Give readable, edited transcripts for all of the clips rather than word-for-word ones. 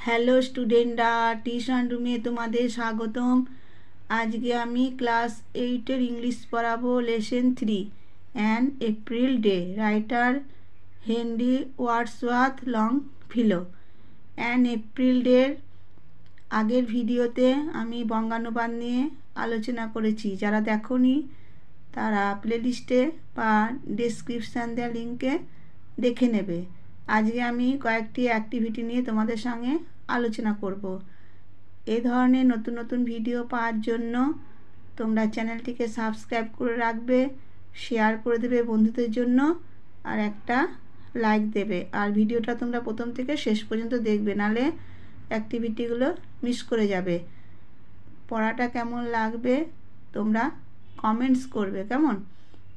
Hello স্টুডেন্টরা, tuition রুমে তোমাদের স্বাগতম। আজকে আমি ক্লাস 8-এর ইংলিশ পড়াবো। Lesson 3 an April day, writer Henry Wadsworth Longfellow. An April ডের আগের ভিডিওতে আমি বঙ্গানুবাদ নিয়ে আলোচনা করেছি। যারা দেখোনি তারা প্লেলিস্টে বা ডেসক্রিপশান দেওয়া লিঙ্কে দেখে নেবে। আজকে আমি কয়েকটি অ্যাক্টিভিটি নিয়ে তোমাদের সঙ্গে আলোচনা করব। এই ধরনের নতুন নতুন ভিডিও পাওয়ার জন্য তোমরা চ্যানেলটিকে সাবস্ক্রাইব করে রাখবে, শেয়ার করে দেবে বন্ধুদের জন্য, আর একটা লাইক দেবে। আর ভিডিওটা তোমরা প্রথম থেকে শেষ পর্যন্ত দেখবে, নাহলে অ্যাক্টিভিটিগুলো মিস করে যাবে। পড়াটা কেমন লাগবে তোমরা কমেন্টস করবে। কেমন?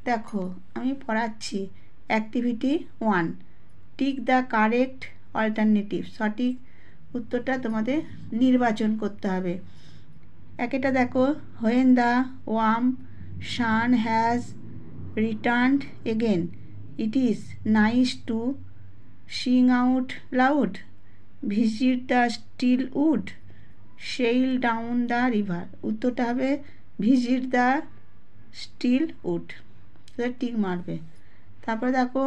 দেখো আমি পড়াচ্ছি। Activity 1, tick the correct alternative. সঠিক উত্তরটা তোমাদের নির্বাচন করতে হবে। একটা দেখো, when the warm sun has returned again it is nice to sing out loud, visit the still wood, sail down the river. উত্তরটা হবে visit the still wood. Tick মারবে। তারপরে দেখো,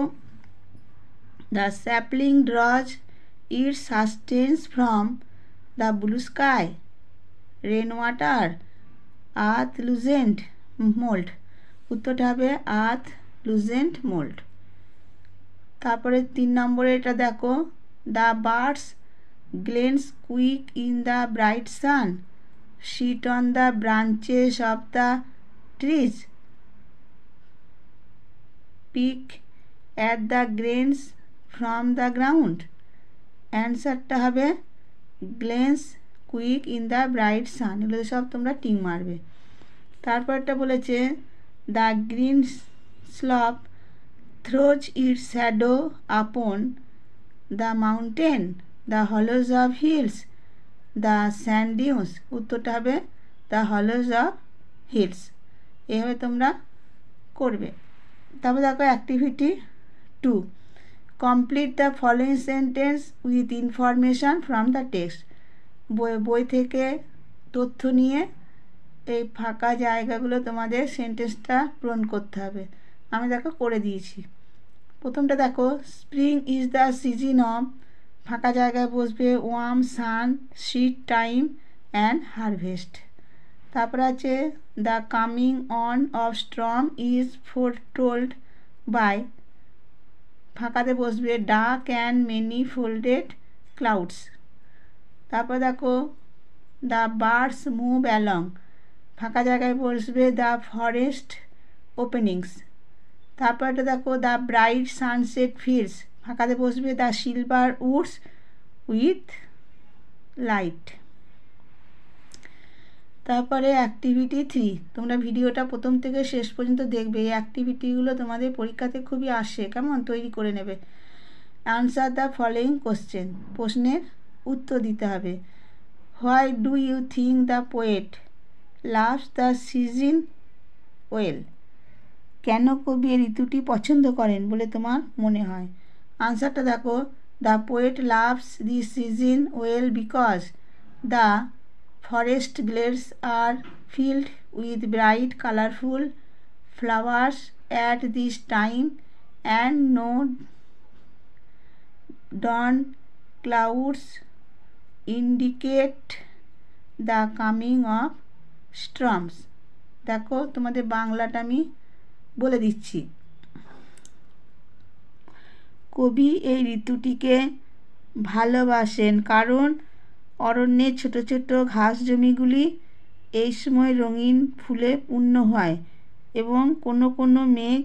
the sapling draws it sustenance from the blue sky, rain water, earth loosened mould. উত্তরটা হবে আর্থ loosened mould. তারপরে 3 নম্বরে এটা দেখো, the birds glance quick in the bright sun, sit on the branches of the trees, pick at the grains from the ground. অ্যান্সারটা হবে glance quick in the bright sun. এগুলো সব তোমরা টিক মারবে। তারপরটা বলেছে, the green slope throws its shadow upon the mountain, the hollows of hills, the sand dunes. উত্তরটা হবে দ্য হলোজ অফ হিলস। এভাবে তোমরা করবে। তারপর দেখো activity 2, complete the following sentence with information from the text. বই থেকে তথ্য নিয়ে এই ফাঁকা জায়গাগুলো তোমাদের সেন্টেন্সটা পূরণ করতে হবে। আমি দেখো করে দিয়েছি। প্রথমটা দেখো, spring is the season of, ফাঁকা জায়গায় বসবে warm sun, seed time and harvest. তারপর আছে, the coming on of storm is foretold by, ফাঁকাতে বসবে dark and many folded clouds. তারপর দেখো, দ্য বার্ডস মুভ অ্যালং, ফাঁকা জায়গায় বসবে দ্য ফরেস্ট ওপেনিংস। তারপর একটা দেখো, দ্য ব্রাইট সানসেট ফিল্ডস, ফাঁকাতে বসবে the silver Woods with light. তারপরে অ্যাক্টিভিটি 3, তোমরা ভিডিওটা প্রথম থেকে শেষ পর্যন্ত দেখবে। এই অ্যাক্টিভিটিগুলো তোমাদের পরীক্ষাতে খুবই আসে, কেমন? তৈরি করে নেবে। আনসার দ্য ফলোয়িং কোশ্চেন, প্রশ্নের উত্তর দিতে হবে। Why do you think the poet loves the season well, কেন কবি এই ঋতুটি পছন্দ করেন বলে তোমার মনে হয়? আনসারটা দেখো, the poet loves the season well because the forest glades are filled with bright colourful flowers at this time and no dun clouds indicate the coming of storms. দেখো তোমাদের বাংলাটা আমি বলে দিচ্ছি। কবি এই ঋতুটিকে ভালোবাসেন কারণ অরণ্যের ছোট ছোট ঘাস জমিগুলি এই সময় রঙিন ফুলে পূর্ণ হয় এবং কোনো কোনো মেঘ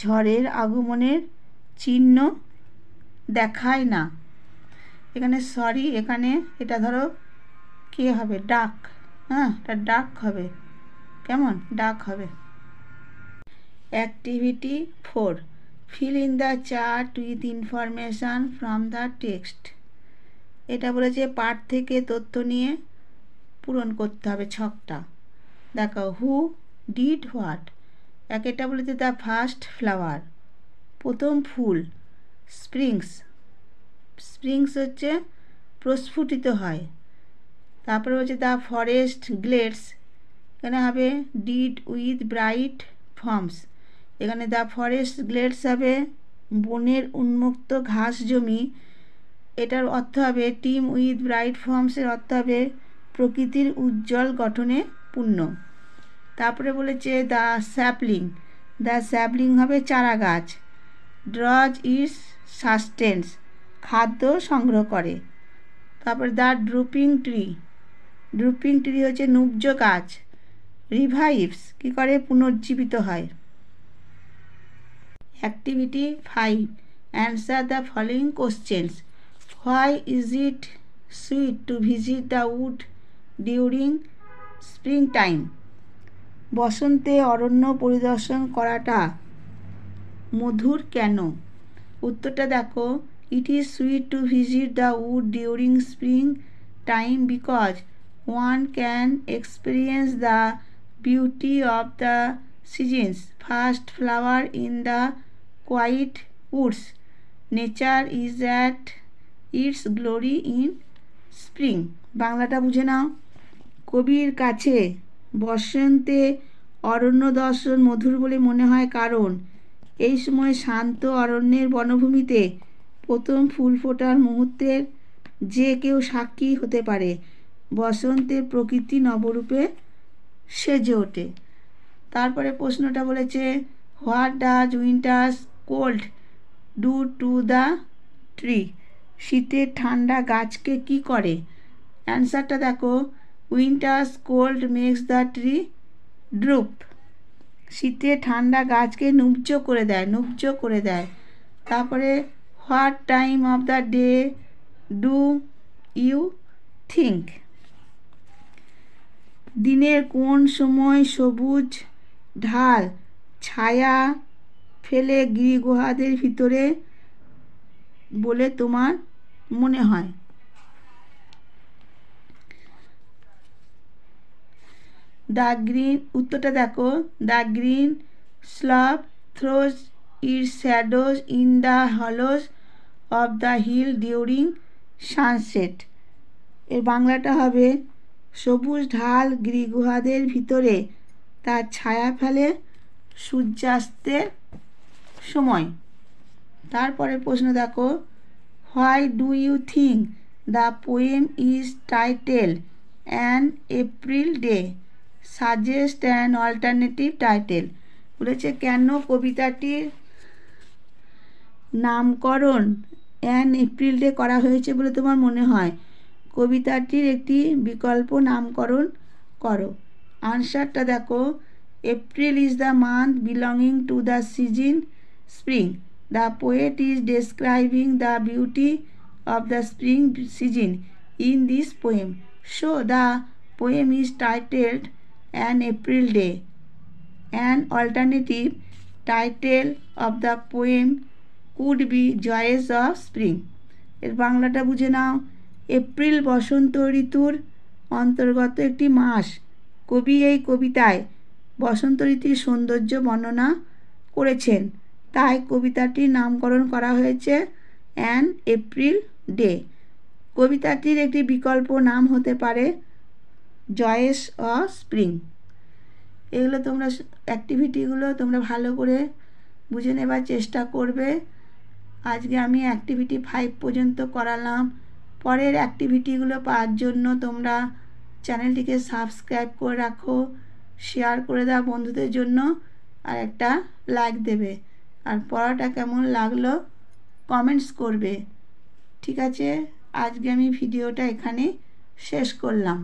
ঝড়ের আগমনের চিহ্ন দেখায় না। এখানে এখানে এটা ধরো কে হবে, ডাক। হ্যাঁ, এটা ডাক হবে। কেমন? ডাক হবে। Activity 4, fill in the chart with information from the text. এটা বলেছে পাঠ থেকে তথ্য নিয়ে পূরণ করতে হবে ছকটা। দেখো, হু ডিড হোয়াট। একটা বলেছে দ্য ফার্স্ট ফ্লাওয়ার, প্রথম ফুল। স্প্রিংস হচ্ছে প্রস্ফুটিত হয়। তারপরে হচ্ছে দ্য ফরেস্ট গ্লেডস, এখানে হবে ডিড উইথ ব্রাইট ফর্মস, এখানে দ্য ফরেস্ট গ্লেডস হবে বনের উন্মুক্ত ঘাস জমি, এটার অর্থ হবে টিম উইথ ব্রাইট ফর্মসের অর্থ হবে প্রকৃতির উজ্জ্বল গঠনে পূর্ণ। তারপরে বলেছে দ্য স্যাপলিং হবে চারা গাছ, ড্রজ ইটস সাস্টেন্স খাদ্য সংগ্রহ করে। তারপরে দ্য ড্রুপিং ট্রি হচ্ছে নুব্জ গাছ, রিভাইভস কী করে পুনর্জীবিত হয়। Activity 5, answer the following questions. Why is it sweet to visit the wood during spring time? বসন্তে অরণ্য পরিদর্শন করাটা মধুর কেন? উত্তরটা দেখো, it is sweet to visit the wood during spring time because one can experience the beauty of the season's first flower in the quiet woods. Nature is at its glory in spring. বাংলাটা বুঝে নাও। কবির কাছে বসন্তে অরণ্য দর্শন মধুর বলে মনে হয় কারণ এই সময় শান্ত অরণ্যের বনভূমিতে প্রথম ফুল ফোটার মুহূর্তের যে কেউ সাক্ষী হতে পারে। বসন্তে প্রকৃতি নবরূপে সেজে ওঠে। তারপরে প্রশ্নটা বলেছে what does winter's cold do to the tree? শীতের ঠান্ডা গাছকে কি করে? অ্যান্সারটা দেখো, winter's cold makes the tree droop. শীতে ঠান্ডা গাছকে নুব্জ করে দেয়। তারপরে what time of the day do you think? দিনের কোন সময় সবুজ ঢাল ছায়া ফেলে গিরিগুহাদের ভিতরে বলে তোমার মনে হয়? উত্তরটা দেখো, the green slope throws its shadows in the hollows of the hill during sunset. এর বাংলাটা হবে সবুজ ঢাল গিরিগুহাদের ভিতরে তার ছায়া ফেলে সূর্যাস্তের সময়। তারপরে প্রশ্ন দেখো, why do you think the poem is title an April day? Suggest an alternative title. বলেছে কেন কবিতাটির নামকরণ অ্যান এপ্রিল ডে করা হয়েছে বলে তোমার মনে হয়? কবিতাটির একটি বিকল্প নামকরণ করো। আনসারটা দেখো, April is the month belonging to the season spring. The poet is describing the beauty of the spring season in this poem, so the poem is titled an April day. An alternative title of the poem could be joys of spring. এর বাংলাটা বুঝে নাও। April বসন্ত ঋতুর অন্তর্গত একটি মাস। কবি এই কবিতায় বসন্ত ঋতুর সৌন্দর্য বর্ণনা করেছেন, তাই কবিতাটির নামকরণ করা হয়েছে অ্যান এপ্রিল ডে। কবিতাটির একটি বিকল্প নাম হতে পারে জয়েস অফ স্প্রিং। এগুলো তোমরা অ্যাক্টিভিটিগুলো তোমরা ভালো করে বুঝে নেবার চেষ্টা করবে। আজকে আমি অ্যাক্টিভিটি 5 পর্যন্ত করালাম। পরের অ্যাক্টিভিটিগুলো পাওয়ার জন্য তোমরা চ্যানেলটিকে সাবস্ক্রাইব করে রাখো, শেয়ার করে দাও বন্ধুদের জন্য, আর একটা লাইক দেবে। আর পড়াটা কেমন লাগলো কমেন্টস করবে। ঠিক আছে, আজকে আমি ভিডিওটা এখানে শেষ করলাম।